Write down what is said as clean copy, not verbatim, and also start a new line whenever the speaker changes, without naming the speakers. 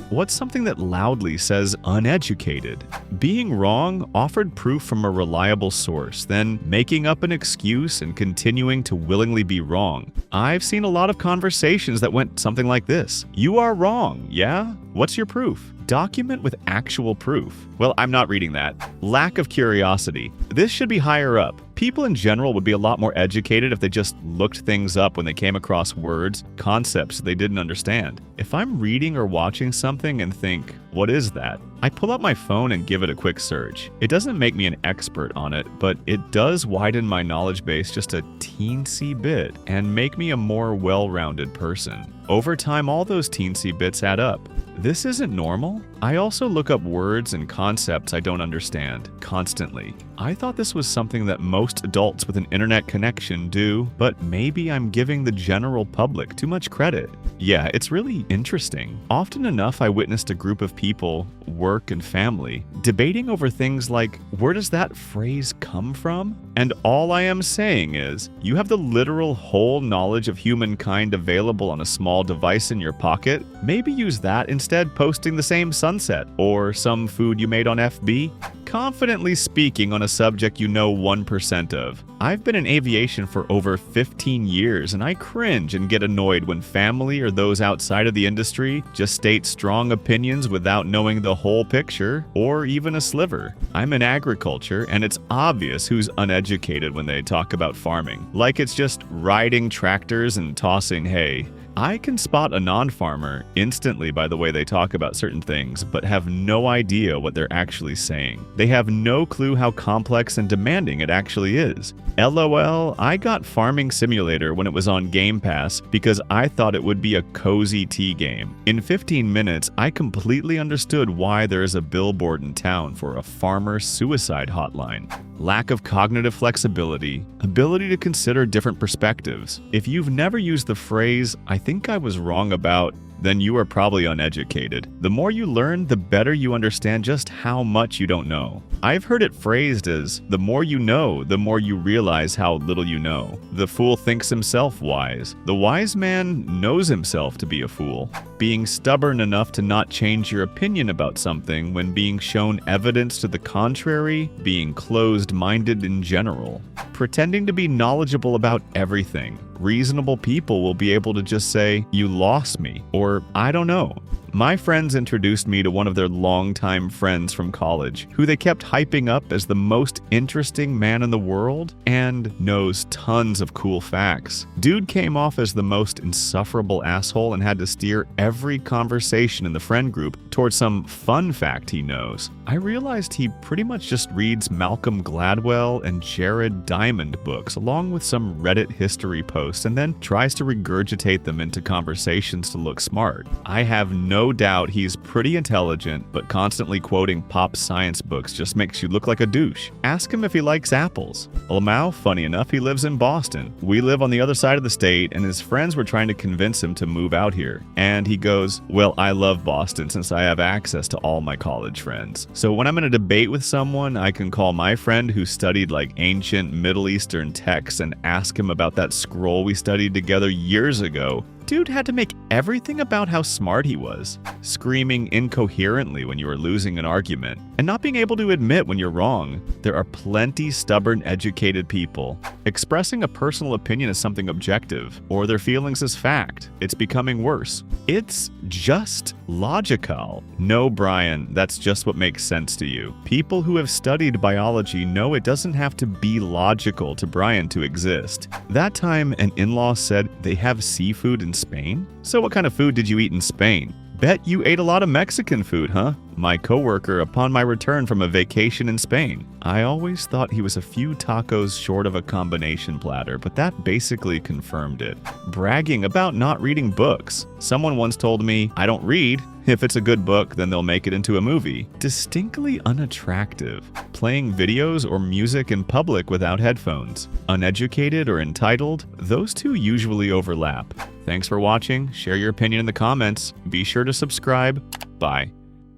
What's something that loudly says uneducated? Being wrong offered proof from a reliable source, then making up an excuse and continuing to willingly be wrong. I've seen a lot of conversations that went something like this. You are wrong, yeah? What's your proof? Document with actual proof. Well, I'm not reading that. Lack of curiosity. This should be higher up. People in general would be a lot more educated if they just looked things up when they came across words, concepts they didn't understand. If I'm reading or watching something and think, what is that? I pull out my phone and give it a quick search. It doesn't make me an expert on it, but it does widen my knowledge base just a teensy bit and make me a more well-rounded person. Over time, all those teensy bits add up. This isn't normal. I also look up words and concepts I don't understand constantly. I thought this was something that most adults with an internet connection do, but maybe I'm giving the general public too much credit. Yeah, it's really interesting. Often enough, I witnessed a group of people, work and family, debating over things like, where does that phrase come from? And all I am saying is, you have the literal whole knowledge of humankind available on a small device in your pocket. Maybe use that instead posting the same sunset or some food you made on FB. Confidently speaking on a subject you know 1% of. I've been in aviation for over 15 years and I cringe and get annoyed when family or those outside of the industry just state strong opinions without knowing the whole picture or even a sliver. I'm in agriculture and it's obvious who's uneducated when they talk about farming, like it's just riding tractors and tossing hay. I can spot a non-farmer instantly by the way they talk about certain things, but have no idea what they're actually saying. They have no clue how complex and demanding it actually is. LOL, I got Farming Simulator when it was on Game Pass because I thought it would be a cozy tea game. In 15 minutes, I completely understood why there is a billboard in town for a farmer suicide hotline. Lack of cognitive flexibility, ability to consider different perspectives. If you've never used the phrase, I think I was wrong about, then you are probably uneducated. The more you learn, the better you understand just how much you don't know. I've heard it phrased as, the more you know, the more you realize how little you know. The fool thinks himself wise. The wise man knows himself to be a fool. Being stubborn enough to not change your opinion about something when being shown evidence to the contrary, being closed-minded in general. Pretending to be knowledgeable about everything. Reasonable people will be able to just say, you lost me, or I don't know. My friends introduced me to one of their longtime friends from college, who they kept hyping up as the most interesting man in the world and knows tons of cool facts. Dude came off as the most insufferable asshole and had to steer every conversation in the friend group towards some fun fact he knows. I realized he pretty much just reads Malcolm Gladwell and Jared Diamond books along with some Reddit history posts and then tries to regurgitate them into conversations to look smart. I have no doubt he's pretty intelligent, but constantly quoting pop science books just makes you look like a douche. Ask him if he likes apples. Lamau, funny enough, he lives in Boston. We live on the other side of the state, and his friends were trying to convince him to move out here. And he goes, well, I love Boston since I have access to all my college friends. So when I'm in a debate with someone, I can call my friend who studied like ancient Middle Eastern texts and ask him about that scroll we studied together years ago. Dude had to make everything about how smart he was, screaming incoherently when you were losing an argument, and not being able to admit when you're wrong. There are plenty stubborn, educated people. Expressing a personal opinion as something objective, or their feelings as fact. It's becoming worse. It's just logical. No, Brian, that's just what makes sense to you. People who have studied biology know it doesn't have to be logical to Brian to exist. That time, an in-law said they have seafood in Spain? So what kind of food did you eat in Spain? Bet you ate a lot of Mexican food, huh? My coworker upon my return from a vacation in Spain. I always thought he was a few tacos short of a combination platter, but that basically confirmed it. Bragging about not reading books. Someone once told me, I don't read. If it's a good book, then they'll make it into a movie. Distinctly unattractive. Playing videos or music in public without headphones. Uneducated or entitled, those two usually overlap. Thanks for watching. Share your opinion in the comments. Be sure to subscribe. Bye.